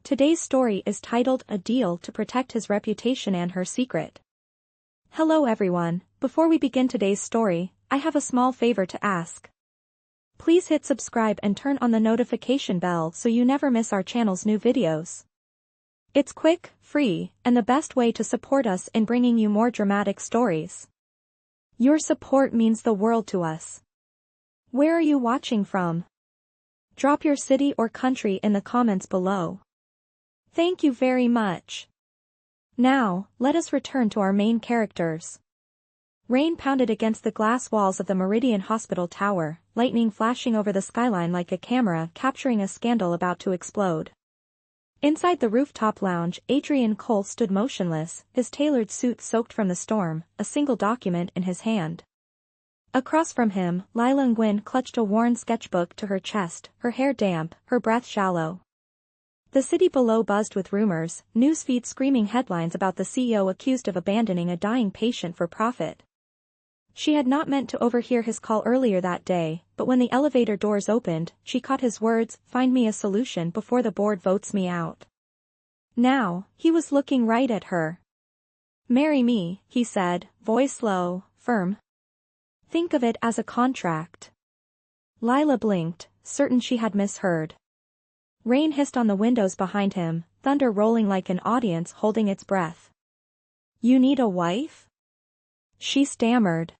Today's story is titled A Deal to Protect His Reputation and Her Secret. Hello everyone, before we begin today's story, I have a small favor to ask. Please hit subscribe and turn on the notification bell so you never miss our channel's new videos. It's quick, free, and the best way to support us in bringing you more dramatic stories. Your support means the world to us. Where are you watching from? Drop your city or country in the comments below. Thank you very much. Now, let us return to our main characters. Rain pounded against the glass walls of the Meridian Hospital Tower, lightning flashing over the skyline like a camera capturing a scandal about to explode. Inside the rooftop lounge, Adrian Cole stood motionless, his tailored suit soaked from the storm, a single document in his hand. Across from him, Lila Nguyen clutched a worn sketchbook to her chest, her hair damp, her breath shallow. The city below buzzed with rumors, newsfeeds screaming headlines about the CEO accused of abandoning a dying patient for profit. She had not meant to overhear his call earlier that day, but when the elevator doors opened, she caught his words, "Find me a solution before the board votes me out." Now, he was looking right at her. "Marry me," he said, voice low, firm. "Think of it as a contract." Lila blinked, certain she had misheard. Rain hissed on the windows behind him, thunder rolling like an audience holding its breath. "You need a wife?" She stammered.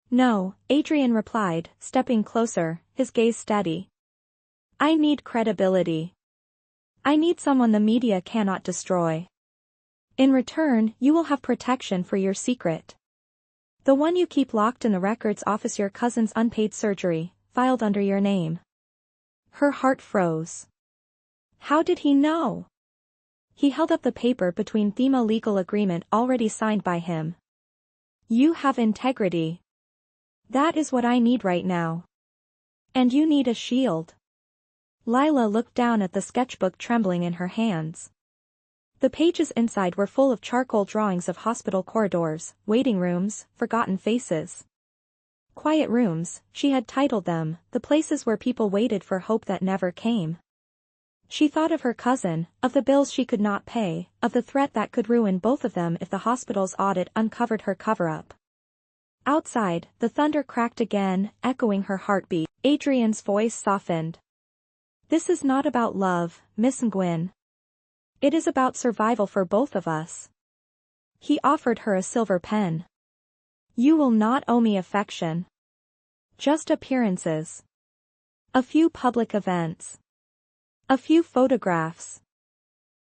"No," Adrian replied, stepping closer, his gaze steady. "I need credibility. I need someone the media cannot destroy. In return, you will have protection for your secret. The one you keep locked in the records office, your cousin's unpaid surgery, filed under your name." Her heart froze. How did he know? He held up the paper between them, a legal agreement already signed by him. "You have integrity. That is what I need right now. And you need a shield." Lila looked down at the sketchbook trembling in her hands. The pages inside were full of charcoal drawings of hospital corridors, waiting rooms, forgotten faces. Quiet rooms, she had titled them, the places where people waited for hope that never came. She thought of her cousin, of the bills she could not pay, of the threat that could ruin both of them if the hospital's audit uncovered her cover-up. Outside, the thunder cracked again, echoing her heartbeat. Adrian's voice softened. "This is not about love, Miss Nguyen. It is about survival for both of us." He offered her a silver pen. "You will not owe me affection. Just appearances. A few public events. A few photographs.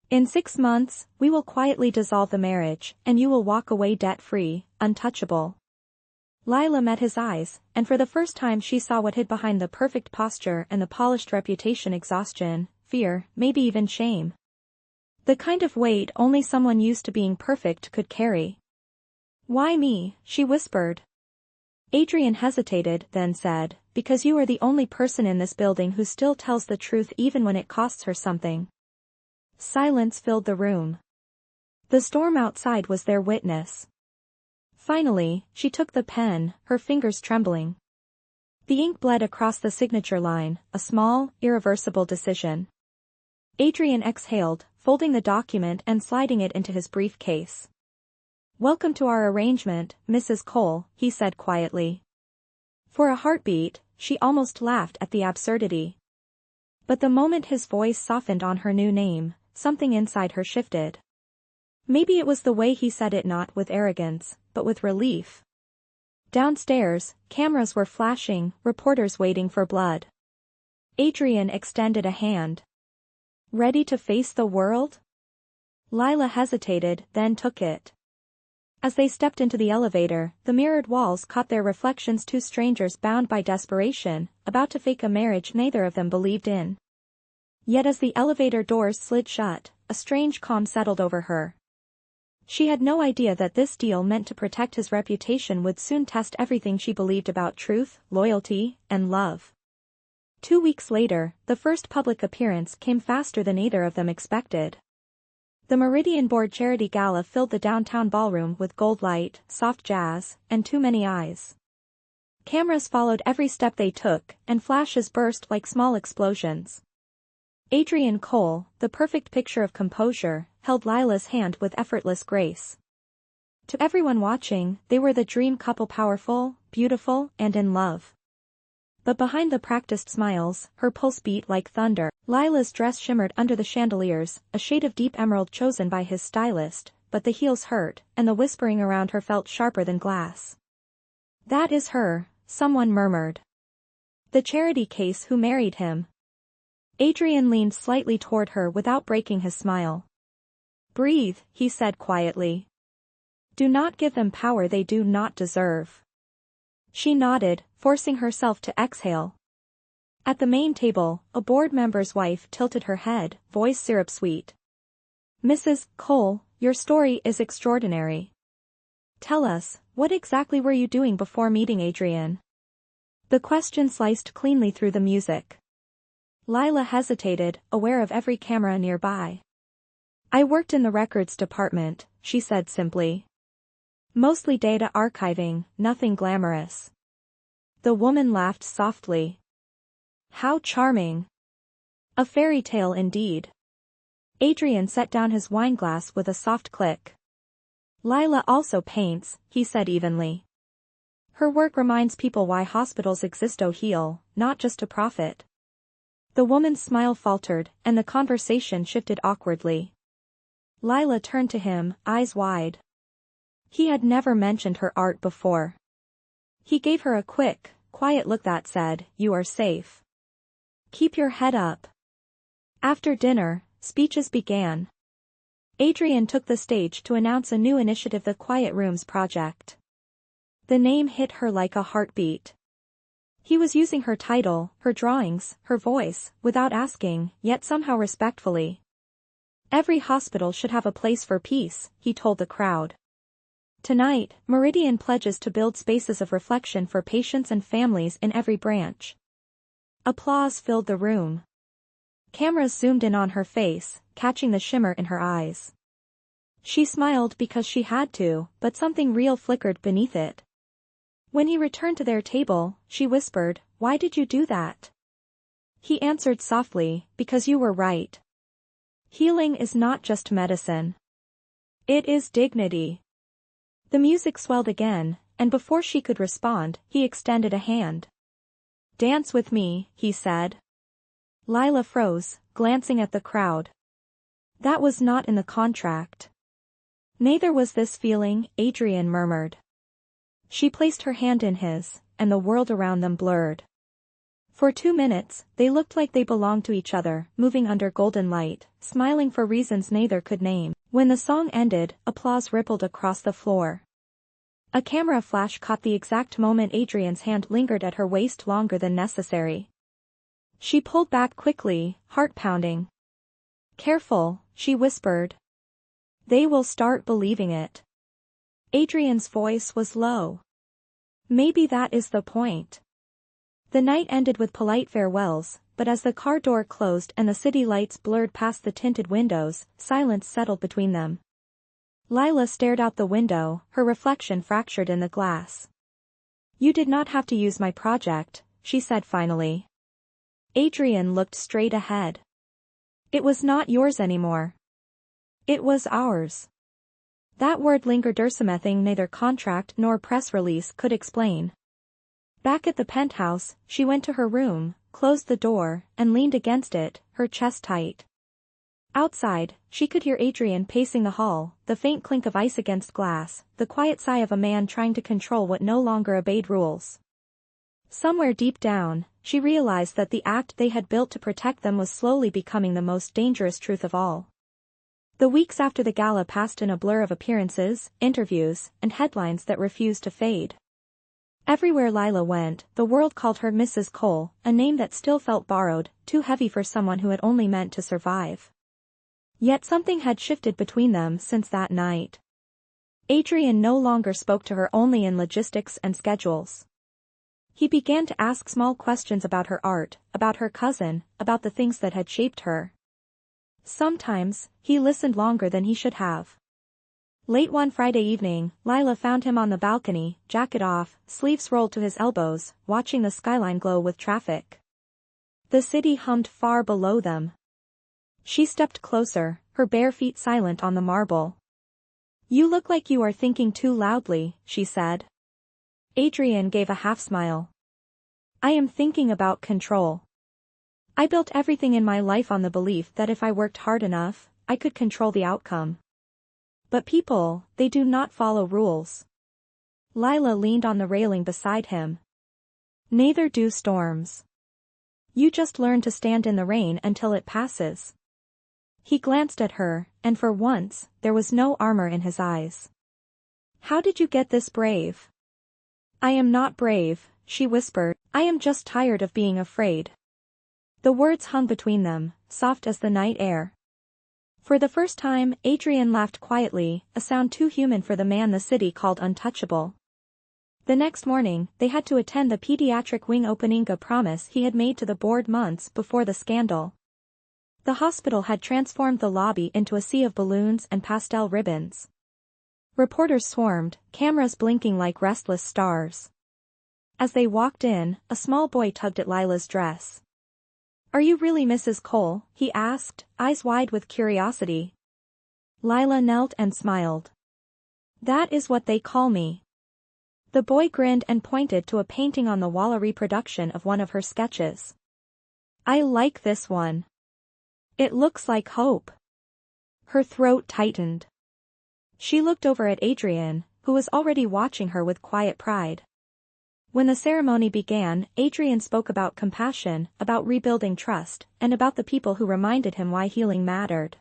In 6 months, we will quietly dissolve the marriage, and you will walk away debt-free, untouchable." Lila met his eyes, and for the first time she saw what hid behind the perfect posture and the polished reputation: exhaustion, fear, maybe even shame. The kind of weight only someone used to being perfect could carry. "Why me?" she whispered. Adrian hesitated, then said, "Because you are the only person in this building who still tells the truth even when it costs her something." Silence filled the room. The storm outside was their witness. Finally, she took the pen, her fingers trembling. The ink bled across the signature line, a small, irreversible decision. Adrian exhaled, folding the document and sliding it into his briefcase. "Welcome to our arrangement, Mrs. Cole," he said quietly. For a heartbeat, she almost laughed at the absurdity. But the moment his voice softened on her new name, something inside her shifted. Maybe it was the way he said it, not with arrogance, but with relief. Downstairs, cameras were flashing, reporters waiting for blood. Adrian extended a hand. "Ready to face the world?" Lila hesitated, then took it. As they stepped into the elevator, the mirrored walls caught their reflections: two strangers bound by desperation, about to fake a marriage neither of them believed in. Yet as the elevator doors slid shut, a strange calm settled over her. She had no idea that this deal meant to protect his reputation would soon test everything she believed about truth, loyalty, and love. 2 weeks later, the first public appearance came faster than either of them expected. The Meridian Board Charity Gala filled the downtown ballroom with gold light, soft jazz, and too many eyes. Cameras followed every step they took, and flashes burst like small explosions. Adrian Cole, the perfect picture of composure, held Lila's hand with effortless grace. To everyone watching, they were the dream couple, powerful, beautiful, and in love. But behind the practiced smiles, her pulse beat like thunder. Lila's dress shimmered under the chandeliers, a shade of deep emerald chosen by his stylist, but the heels hurt, and the whispering around her felt sharper than glass. "That is her," someone murmured. "The charity case who married him." Adrian leaned slightly toward her without breaking his smile. "Breathe," he said quietly. "Do not give them power they do not deserve." She nodded, forcing herself to exhale. At the main table, a board member's wife tilted her head, voice syrup sweet. "Mrs. Cole, your story is extraordinary. Tell us, what exactly were you doing before meeting Adrian?" The question sliced cleanly through the music. Lila hesitated, aware of every camera nearby. "I worked in the records department," she said simply. "Mostly data archiving, nothing glamorous." The woman laughed softly. "How charming. A fairy tale indeed." Adrian set down his wineglass with a soft click. "Lila also paints," he said evenly. "Her work reminds people why hospitals exist to heal, not just to profit." The woman's smile faltered, and the conversation shifted awkwardly. Lila turned to him, eyes wide. He had never mentioned her art before. He gave her a quick, quiet look that said, "You are safe. Keep your head up." After dinner, speeches began. Adrian took the stage to announce a new initiative, the Quiet Rooms Project. The name hit her like a heartbeat. He was using her title, her drawings, her voice, without asking, yet somehow respectfully. "Every hospital should have a place for peace," he told the crowd. "Tonight, Meridian pledges to build spaces of reflection for patients and families in every branch." Applause filled the room. Cameras zoomed in on her face, catching the shimmer in her eyes. She smiled because she had to, but something real flickered beneath it. When he returned to their table, she whispered, "Why did you do that?" He answered softly, "Because you were right. Healing is not just medicine. It is dignity." The music swelled again, and before she could respond, he extended a hand. "Dance with me," he said. Lila froze, glancing at the crowd. That was not in the contract. "Neither was this feeling," Adrian murmured. She placed her hand in his, and the world around them blurred. For 2 minutes, they looked like they belonged to each other, moving under golden light, smiling for reasons neither could name. When the song ended, applause rippled across the floor. A camera flash caught the exact moment Adrian's hand lingered at her waist longer than necessary. She pulled back quickly, heart pounding. "Careful," she whispered. "They will start believing it." Adrian's voice was low. "Maybe that is the point." The night ended with polite farewells, but as the car door closed and the city lights blurred past the tinted windows, silence settled between them. Lila stared out the window, her reflection fractured in the glass. "You did not have to use my project," she said finally. Adrian looked straight ahead. "It was not yours anymore. It was ours." That word lingered, something neither contract nor press release could explain. Back at the penthouse, she went to her room, closed the door, and leaned against it, her chest tight. Outside, she could hear Adrian pacing the hall, the faint clink of ice against glass, the quiet sigh of a man trying to control what no longer obeyed rules. Somewhere deep down, she realized that the act they had built to protect them was slowly becoming the most dangerous truth of all. The weeks after the gala passed in a blur of appearances, interviews, and headlines that refused to fade. Everywhere Lila went, the world called her Mrs. Cole, a name that still felt borrowed, too heavy for someone who had only meant to survive. Yet something had shifted between them since that night. Adrian no longer spoke to her only in logistics and schedules. He began to ask small questions about her art, about her cousin, about the things that had shaped her. Sometimes, he listened longer than he should have. Late one Friday evening, Lila found him on the balcony, jacket off, sleeves rolled to his elbows, watching the skyline glow with traffic. The city hummed far below them. She stepped closer, her bare feet silent on the marble. You look like you are thinking too loudly, she said. Adrian gave a half-smile. I am thinking about control. I built everything in my life on the belief that if I worked hard enough, I could control the outcome. But people, they do not follow rules. Lila leaned on the railing beside him. Neither do storms. You just learn to stand in the rain until it passes. He glanced at her, and for once, there was no armor in his eyes. How did you get this brave? I am not brave, she whispered. I am just tired of being afraid. The words hung between them, soft as the night air. For the first time, Adrian laughed quietly, a sound too human for the man the city called untouchable. The next morning, they had to attend the pediatric wing opening, a promise he had made to the board months before the scandal. The hospital had transformed the lobby into a sea of balloons and pastel ribbons. Reporters swarmed, cameras blinking like restless stars. As they walked in, a small boy tugged at Lila's dress. Are you really Mrs. Cole? He asked, eyes wide with curiosity. Lila knelt and smiled. That is what they call me. The boy grinned and pointed to a painting on the wall, a reproduction of one of her sketches. I like this one. It looks like hope. Her throat tightened. She looked over at Adrian, who was already watching her with quiet pride. When the ceremony began, Adrian spoke about compassion, about rebuilding trust, and about the people who reminded him why healing mattered.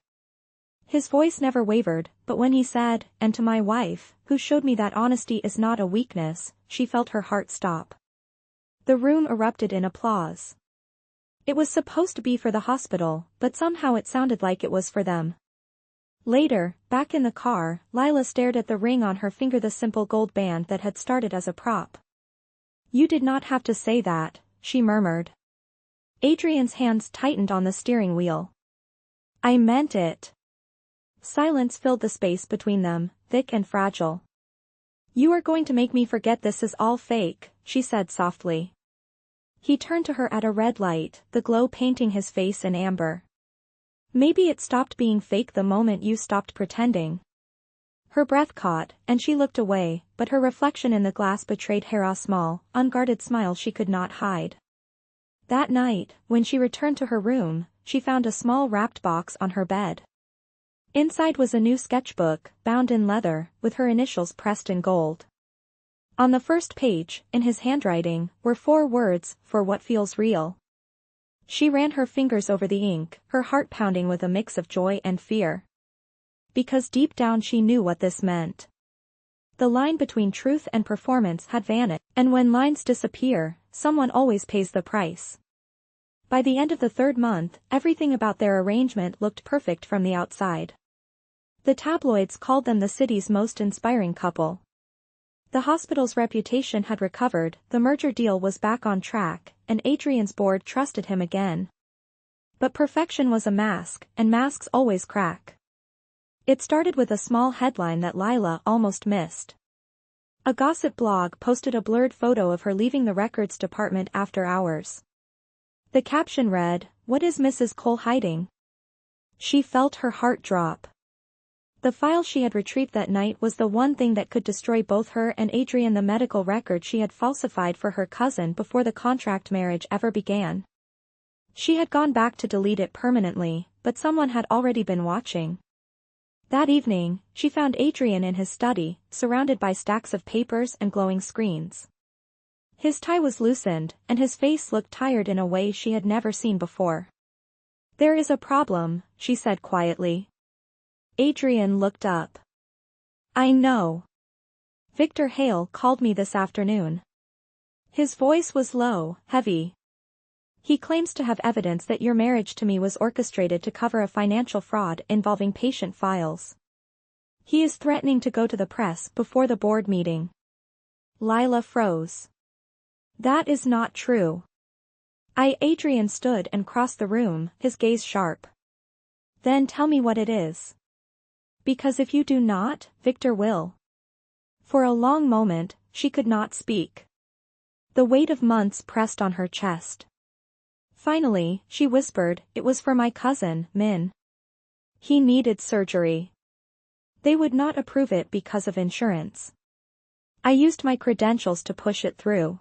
His voice never wavered, but when he said, and to my wife, who showed me that honesty is not a weakness, she felt her heart stop. The room erupted in applause. It was supposed to be for the hospital, but somehow it sounded like it was for them. Later, back in the car, Lila stared at the ring on her finger, the simple gold band that had started as a prop. You did not have to say that, she murmured. Adrian's hands tightened on the steering wheel. I meant it. Silence filled the space between them, thick and fragile. You are going to make me forget this is all fake, she said softly. He turned to her at a red light, the glow painting his face in amber. Maybe it stopped being fake the moment you stopped pretending. Her breath caught, and she looked away, but her reflection in the glass betrayed a small, unguarded smile she could not hide. That night, when she returned to her room, she found a small wrapped box on her bed. Inside was a new sketchbook, bound in leather, with her initials pressed in gold. On the first page, in his handwriting, were 4 words, for what feels real. She ran her fingers over the ink, her heart pounding with a mix of joy and fear. Because deep down she knew what this meant. The line between truth and performance had vanished, and when lines disappear, someone always pays the price. By the end of the 3rd month, everything about their arrangement looked perfect from the outside. The tabloids called them the city's most inspiring couple. The hospital's reputation had recovered, the merger deal was back on track, and Adrian's board trusted him again. But perfection was a mask, and masks always crack. It started with a small headline that Lila almost missed. A gossip blog posted a blurred photo of her leaving the records department after hours. The caption read, "What is Mrs. Cole hiding?" She felt her heart drop. The file she had retrieved that night was the one thing that could destroy both her and Adrian, the medical record she had falsified for her cousin before the contract marriage ever began. She had gone back to delete it permanently, but someone had already been watching. That evening, she found Adrian in his study, surrounded by stacks of papers and glowing screens. His tie was loosened, and his face looked tired in a way she had never seen before. There is a problem, she said quietly. Adrian looked up. I know. Victor Hale called me this afternoon. His voice was low, heavy. He claims to have evidence that your marriage to me was orchestrated to cover a financial fraud involving patient files. He is threatening to go to the press before the board meeting. Lila froze. That is not true. Adrian stood and crossed the room, his gaze sharp. Then tell me what it is. Because if you do not, Victor will. For a long moment, she could not speak. The weight of months pressed on her chest. Finally, she whispered, it was for my cousin, Min. He needed surgery. They would not approve it because of insurance. I used my credentials to push it through.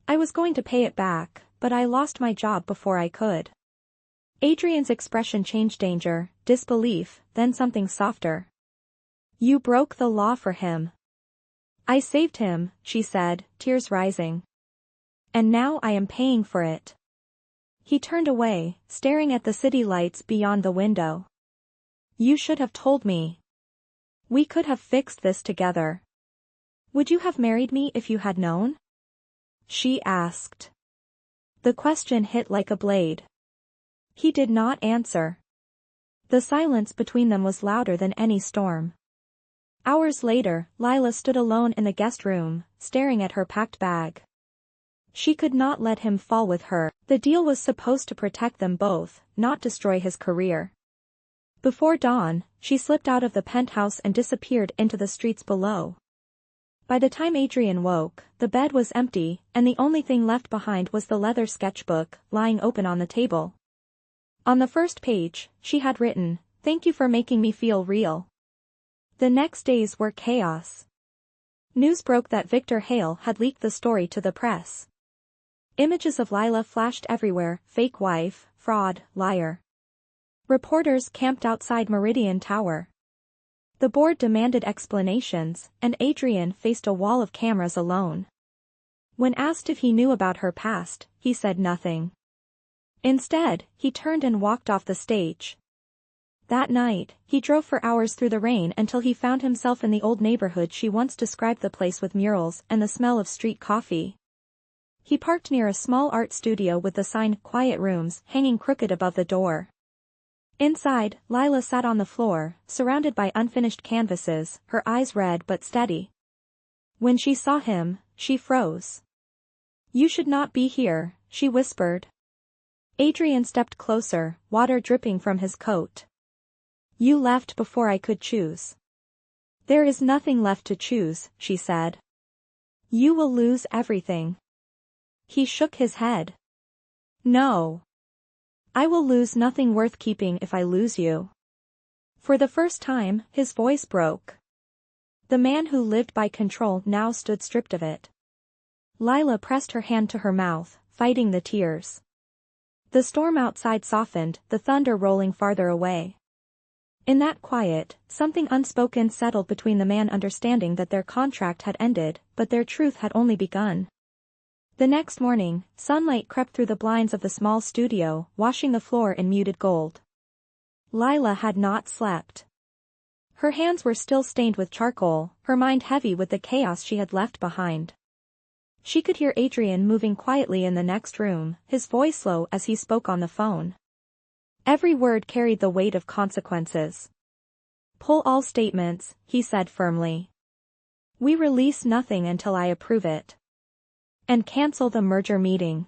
I was going to pay it back, but I lost my job before I could. Adrian's expression changed: danger, disbelief, then something softer. You broke the law for him. I saved him, she said, tears rising. And now I am paying for it. He turned away, staring at the city lights beyond the window. You should have told me. We could have fixed this together. Would you have married me if you had known? She asked. The question hit like a blade. He did not answer. The silence between them was louder than any storm. Hours later, Lila stood alone in the guest room, staring at her packed bag. She could not let him fall with her. The deal was supposed to protect them both, not destroy his career. Before dawn, she slipped out of the penthouse and disappeared into the streets below. By the time Adrian woke, the bed was empty, and the only thing left behind was the leather sketchbook, lying open on the table. On the first page, she had written, "Thank you for making me feel real." The next days were chaos. News broke that Victor Hale had leaked the story to the press. Images of Lila flashed everywhere: fake wife, fraud, liar. Reporters camped outside Meridian Tower. The board demanded explanations, and Adrian faced a wall of cameras alone. When asked if he knew about her past, he said nothing. Instead, he turned and walked off the stage. That night, he drove for hours through the rain until he found himself in the old neighborhood she once described, the place with murals and the smell of street coffee. He parked near a small art studio with the sign "Quiet Rooms" hanging crooked above the door. Inside, Lila sat on the floor, surrounded by unfinished canvases, her eyes red but steady. When she saw him, she froze. "You should not be here," she whispered. Adrian stepped closer, water dripping from his coat. "You left before I could choose." "There is nothing left to choose," she said. "You will lose everything." He shook his head. "No. I will lose nothing worth keeping if I lose you." For the first time, his voice broke. The man who lived by control now stood stripped of it. Lila pressed her hand to her mouth, fighting the tears. The storm outside softened, the thunder rolling farther away. In that quiet, something unspoken settled between the man, understanding that their contract had ended, but their truth had only begun. The next morning, sunlight crept through the blinds of the small studio, washing the floor in muted gold. Lila had not slept. Her hands were still stained with charcoal, her mind heavy with the chaos she had left behind. She could hear Adrian moving quietly in the next room, his voice low as he spoke on the phone. Every word carried the weight of consequences. "Pull all statements," he said firmly. "We release nothing until I approve it. And cancel the merger meeting."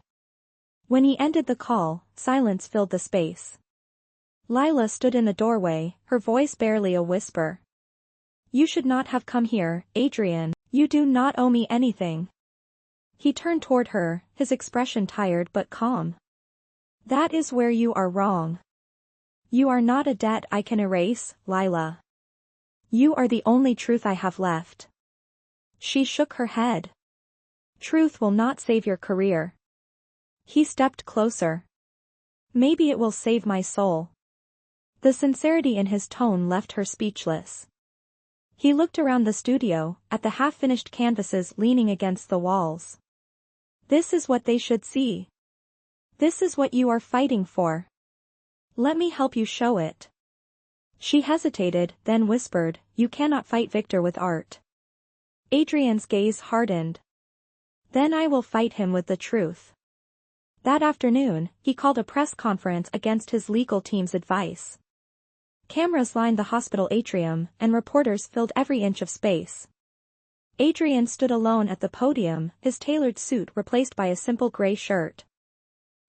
When he ended the call, silence filled the space. Lila stood in the doorway, her voice barely a whisper. "You should not have come here, Adrian. You do not owe me anything." He turned toward her, his expression tired but calm. "That is where you are wrong. You are not a debt I can erase, Lila. You are the only truth I have left." She shook her head. "Truth will not save your career." He stepped closer. "Maybe it will save my soul." The sincerity in his tone left her speechless. He looked around the studio, at the half-finished canvases leaning against the walls. "This is what they should see. This is what you are fighting for. Let me help you show it." She hesitated, then whispered, "You cannot fight Victor with art." Adrian's gaze hardened. "Then I will fight him with the truth." That afternoon, he called a press conference against his legal team's advice. Cameras lined the hospital atrium, and reporters filled every inch of space. Adrian stood alone at the podium, his tailored suit replaced by a simple gray shirt.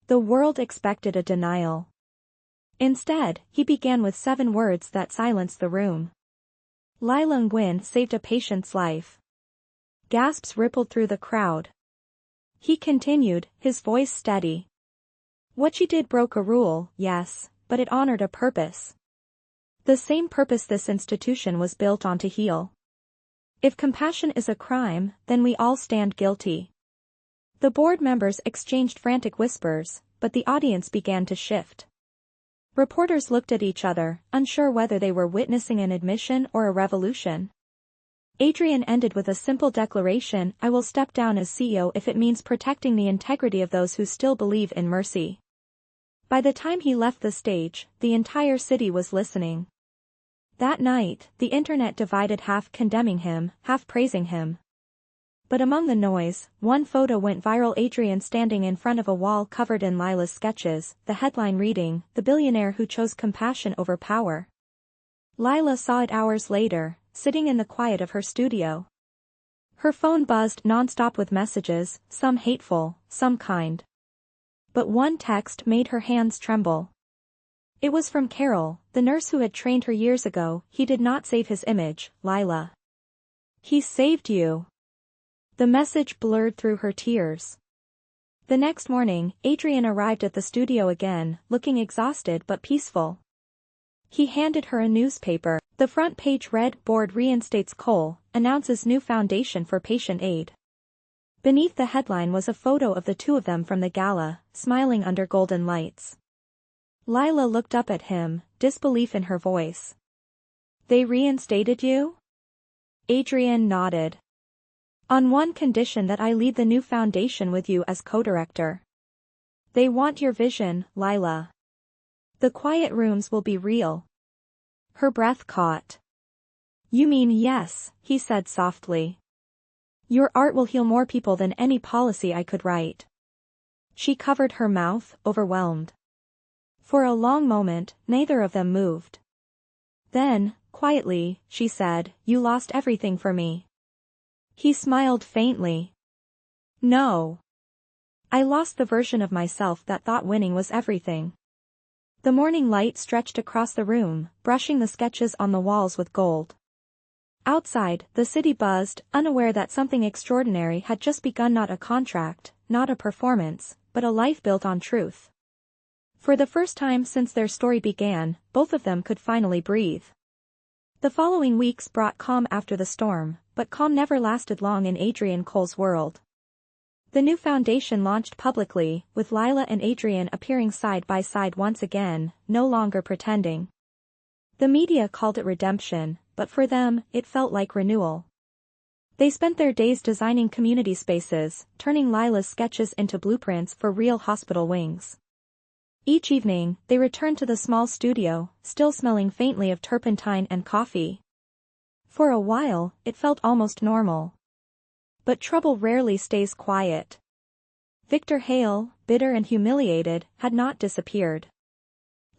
The world expected a denial. Instead, he began with 7 words that silenced the room. "Lila Nguyen saved a patient's life." Gasps rippled through the crowd. He continued, his voice steady. What she did broke a rule, yes, but it honored a purpose. The same purpose this institution was built on to heal. If compassion is a crime, then we all stand guilty. The board members exchanged frantic whispers, but the audience began to shift. Reporters looked at each other, unsure whether they were witnessing an admission or a revolution. Adrian ended with a simple declaration: I will step down as CEO if it means protecting the integrity of those who still believe in mercy. By the time he left the stage, the entire city was listening. That night, the internet divided, half condemning him, half praising him. But among the noise, one photo went viral: Adrian standing in front of a wall covered in Lila's sketches, the headline reading, "The billionaire who chose compassion over power." Lila saw it hours later, sitting in the quiet of her studio. Her phone buzzed non-stop with messages, some hateful, some kind. But one text made her hands tremble. It was from Carol, the nurse who had trained her years ago. He did not save his image, Lila. He saved you. The message blurred through her tears. The next morning, Adrian arrived at the studio again, looking exhausted but peaceful. He handed her a newspaper. The front page read, "Board reinstates Cole, announces new foundation for patient aid." Beneath the headline was a photo of the two of them from the gala, smiling under golden lights. Lila looked up at him, disbelief in her voice. "They reinstated you?" Adrian nodded. "On one condition: that I lead the new foundation with you as co-director. They want your vision, Lila. The quiet rooms will be real." Her breath caught. "You mean yes," he said softly. "Your art will heal more people than any policy I could write." She covered her mouth, overwhelmed. For a long moment, neither of them moved. Then, quietly, she said, "You lost everything for me." He smiled faintly. "No. I lost the version of myself that thought winning was everything." The morning light stretched across the room, brushing the sketches on the walls with gold. Outside, the city buzzed, unaware that something extraordinary had just begun: not a contract, not a performance, but a life built on truth. For the first time since their story began, both of them could finally breathe. The following weeks brought calm after the storm, but calm never lasted long in Adrian Cole's world. The new foundation launched publicly, with Lila and Adrian appearing side by side once again, no longer pretending. The media called it redemption, but for them, it felt like renewal. They spent their days designing community spaces, turning Lila's sketches into blueprints for real hospital wings. Each evening, they returned to the small studio, still smelling faintly of turpentine and coffee. For a while, it felt almost normal. But trouble rarely stays quiet. Victor Hale, bitter and humiliated, had not disappeared.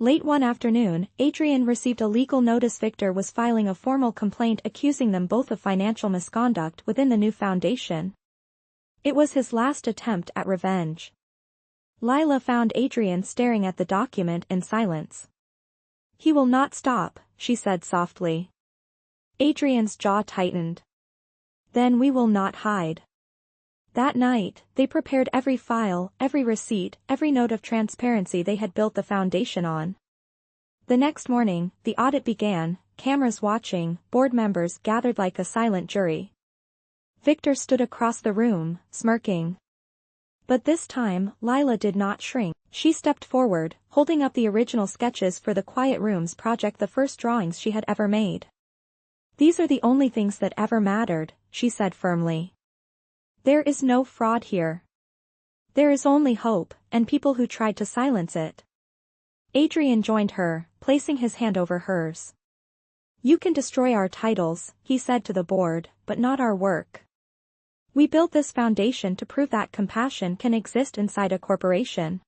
Late one afternoon, Adrian received a legal notice. Victor was filing a formal complaint accusing them both of financial misconduct within the new foundation. It was his last attempt at revenge. Lila found Adrian staring at the document in silence. "He will not stop," she said softly. Adrian's jaw tightened. "Then we will not hide." That night, they prepared every file, every receipt, every note of transparency they had built the foundation on. The next morning, the audit began, cameras watching, board members gathered like a silent jury. Victor stood across the room, smirking. But this time, Lila did not shrink. She stepped forward, holding up the original sketches for the Quiet Rooms project, the first drawings she had ever made. "These are the only things that ever mattered," she said firmly. "There is no fraud here. There is only hope, and people who tried to silence it." Adrian joined her, placing his hand over hers. "You can destroy our titles," he said to the board, "but not our work. We built this foundation to prove that compassion can exist inside a corporation."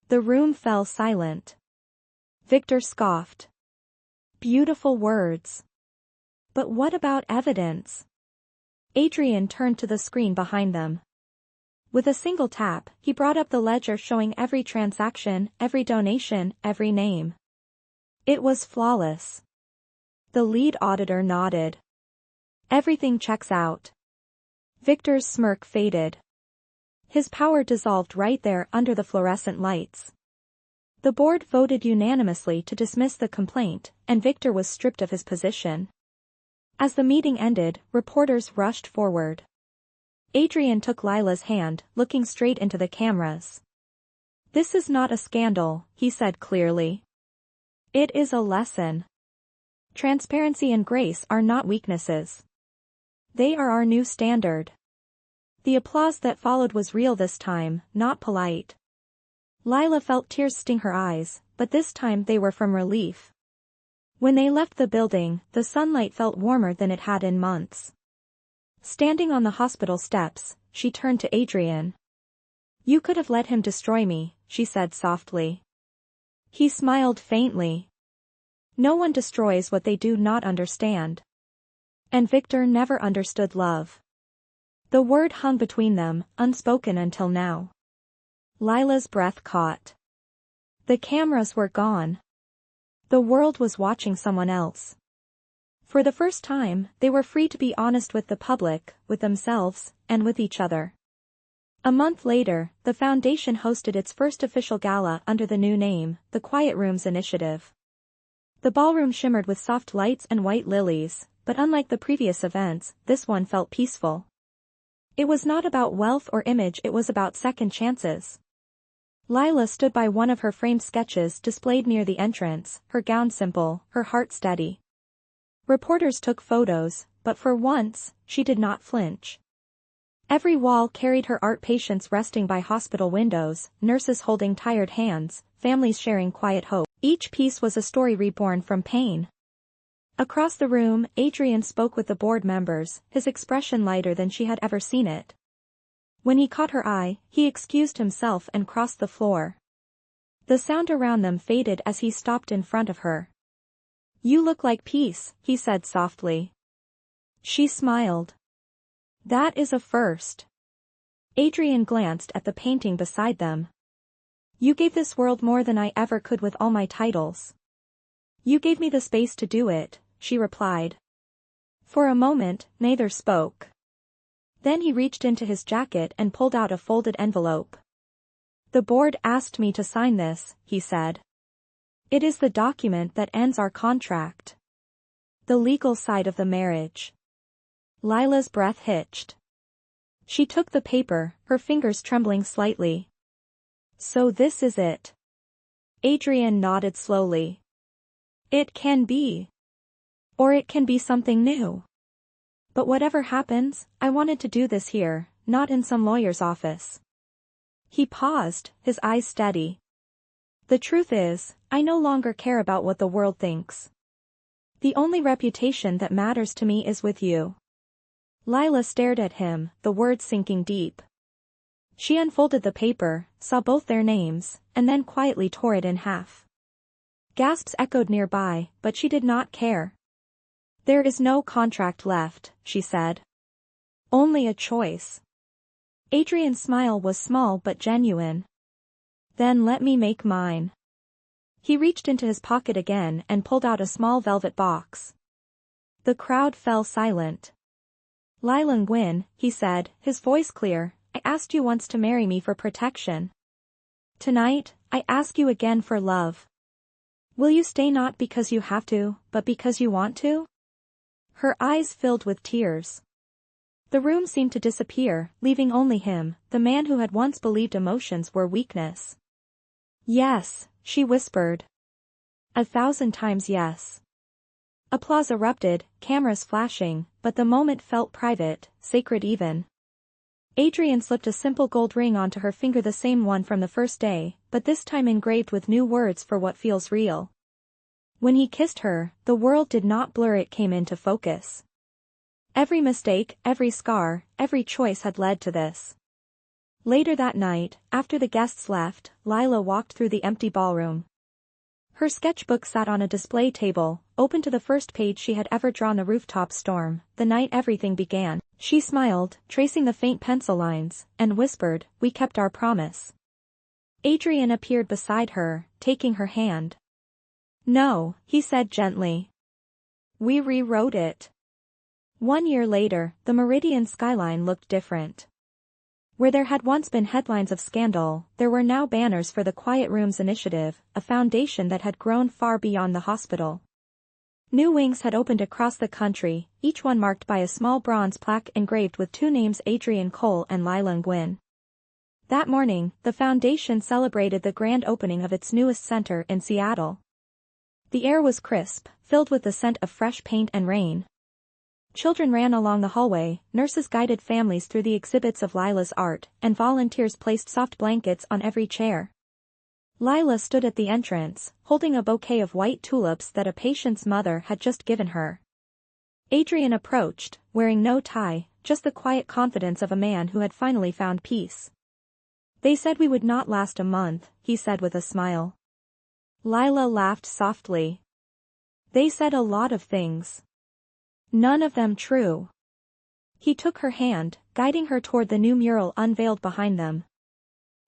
The room fell silent. Victor scoffed. "Beautiful words. But what about evidence?" Adrian turned to the screen behind them. With a single tap, he brought up the ledger showing every transaction, every donation, every name. It was flawless. The lead auditor nodded. "Everything checks out." Victor's smirk faded. His power dissolved right there under the fluorescent lights. The board voted unanimously to dismiss the complaint, and Victor was stripped of his position. As the meeting ended, reporters rushed forward. Adrian took Lila's hand, looking straight into the cameras. "This is not a scandal," he said clearly. "It is a lesson. Transparency and grace are not weaknesses. They are our new standard." The applause that followed was real this time, not polite. Lila felt tears sting her eyes, but this time they were from relief. When they left the building, the sunlight felt warmer than it had in months. Standing on the hospital steps, she turned to Adrian. "You could have let him destroy me," she said softly. He smiled faintly. "No one destroys what they do not understand." And Victor never understood love. The word hung between them, unspoken until now. Lila's breath caught. The cameras were gone. The world was watching someone else. For the first time, they were free to be honest with the public, with themselves, and with each other. A month later, the foundation hosted its first official gala under the new name, the Quiet Rooms Initiative. The ballroom shimmered with soft lights and white lilies, but unlike the previous events, this one felt peaceful. It was not about wealth or image, it was about second chances. Lila stood by one of her framed sketches displayed near the entrance, her gown simple, her heart steady. Reporters took photos, but for once, she did not flinch. Every wall carried her art, patients resting by hospital windows, nurses holding tired hands, families sharing quiet hope. Each piece was a story reborn from pain. Across the room, Adrian spoke with the board members, his expression lighter than she had ever seen it. When he caught her eye, he excused himself and crossed the floor. The sound around them faded as he stopped in front of her. "You look like peace," he said softly. She smiled. "That is a first." Adrian glanced at the painting beside them. "You gave this world more than I ever could with all my titles." "You gave me the space to do it," she replied. For a moment, neither spoke. Then he reached into his jacket and pulled out a folded envelope. "The board asked me to sign this," he said. "It is the document that ends our contract. The legal side of the marriage." Lila's breath hitched. She took the paper, her fingers trembling slightly. "So this is it." Adrian nodded slowly. "It can be. Or it can be something new. But whatever happens, I wanted to do this here, not in some lawyer's office." He paused, his eyes steady. "The truth is, I no longer care about what the world thinks. The only reputation that matters to me is with you." Lila stared at him, the words sinking deep. She unfolded the paper, saw both their names, and then quietly tore it in half. Gasps echoed nearby, but she did not care. "There is no contract left," she said. "Only a choice." Adrian's smile was small but genuine. "Then let me make mine." He reached into his pocket again and pulled out a small velvet box. The crowd fell silent. "Lila Nguyen," he said, his voice clear, "I asked you once to marry me for protection. Tonight, I ask you again for love. Will you stay not because you have to, but because you want to?" Her eyes filled with tears. The room seemed to disappear, leaving only him, the man who had once believed emotions were weakness. "Yes," she whispered. 1,000 times yes. Applause erupted, cameras flashing, but the moment felt private, sacred even. Adrian slipped a simple gold ring onto her finger, the same one from the first day, but this time engraved with new words for what feels real. When he kissed her, the world did not blur, it came into focus. Every mistake, every scar, every choice had led to this. Later that night, after the guests left, Lila walked through the empty ballroom. Her sketchbook sat on a display table, open to the first page she had ever drawn, the rooftop storm, the night everything began. She smiled, tracing the faint pencil lines, and whispered, "We kept our promise." Adrian appeared beside her, taking her hand. "No," he said gently. "We rewrote it." 1 year later, the Meridian skyline looked different. Where there had once been headlines of scandal, there were now banners for the Quiet Rooms Initiative, a foundation that had grown far beyond the hospital. New wings had opened across the country, each one marked by a small bronze plaque engraved with two names, Adrian Cole and Lila Nguyen. That morning, the foundation celebrated the grand opening of its newest center in Seattle. The air was crisp, filled with the scent of fresh paint and rain. Children ran along the hallway, nurses guided families through the exhibits of Lila's art, and volunteers placed soft blankets on every chair. Lila stood at the entrance, holding a bouquet of white tulips that a patient's mother had just given her. Adrian approached, wearing no tie, just the quiet confidence of a man who had finally found peace. "They said we would not last a month," he said with a smile. Lila laughed softly. "They said a lot of things. None of them true." He took her hand, guiding her toward the new mural unveiled behind them.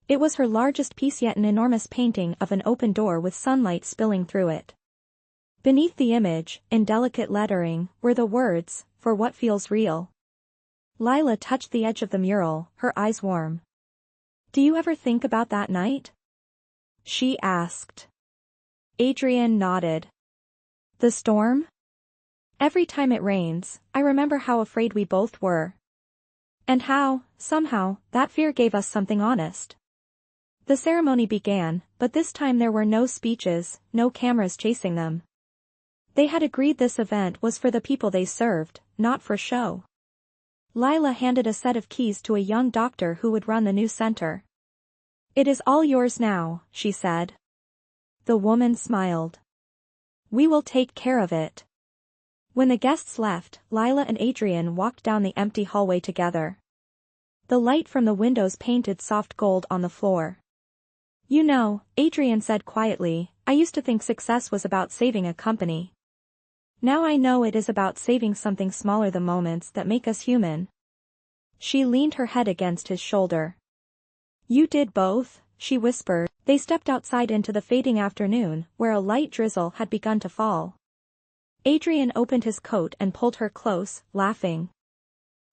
It was her largest piece yet, an enormous painting of an open door with sunlight spilling through it. Beneath the image, in delicate lettering, were the words, "For what feels real." Lila touched the edge of the mural, her eyes warm. "Do you ever think about that night?" she asked. Adrian nodded. "The storm? Every time it rains, I remember how afraid we both were. And how, somehow, that fear gave us something honest." The ceremony began, but this time there were no speeches, no cameras chasing them. They had agreed this event was for the people they served, not for show. Lila handed a set of keys to a young doctor who would run the new center. "It is all yours now," she said. The woman smiled. "We will take care of it." When the guests left, Lila and Adrian walked down the empty hallway together. The light from the windows painted soft gold on the floor. "You know," Adrian said quietly, "I used to think success was about saving a company. Now I know it is about saving something smaller, the moments that make us human." She leaned her head against his shoulder. "You did both," she whispered. They stepped outside into the fading afternoon, where a light drizzle had begun to fall. Adrian opened his coat and pulled her close, laughing.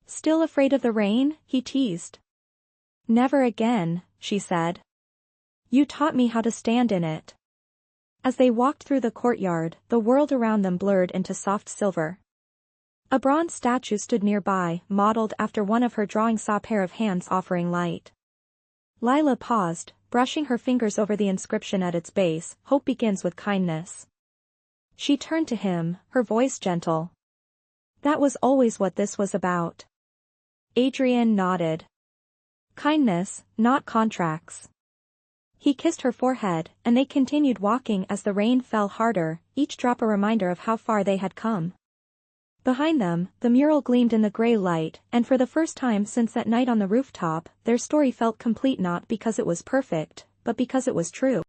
"Still afraid of the rain?" he teased. "Never again," she said. "You taught me how to stand in it." As they walked through the courtyard, the world around them blurred into soft silver. A bronze statue stood nearby, modeled after one of her drawings, saw a pair of hands offering light. Lila paused, brushing her fingers over the inscription at its base, "Hope begins with kindness." She turned to him, her voice gentle. "That was always what this was about." Adrian nodded. "Kindness, not contracts." He kissed her forehead, and they continued walking as the rain fell harder, each drop a reminder of how far they had come. Behind them, the mural gleamed in the gray light, and for the first time since that night on the rooftop, their story felt complete, not because it was perfect, but because it was true.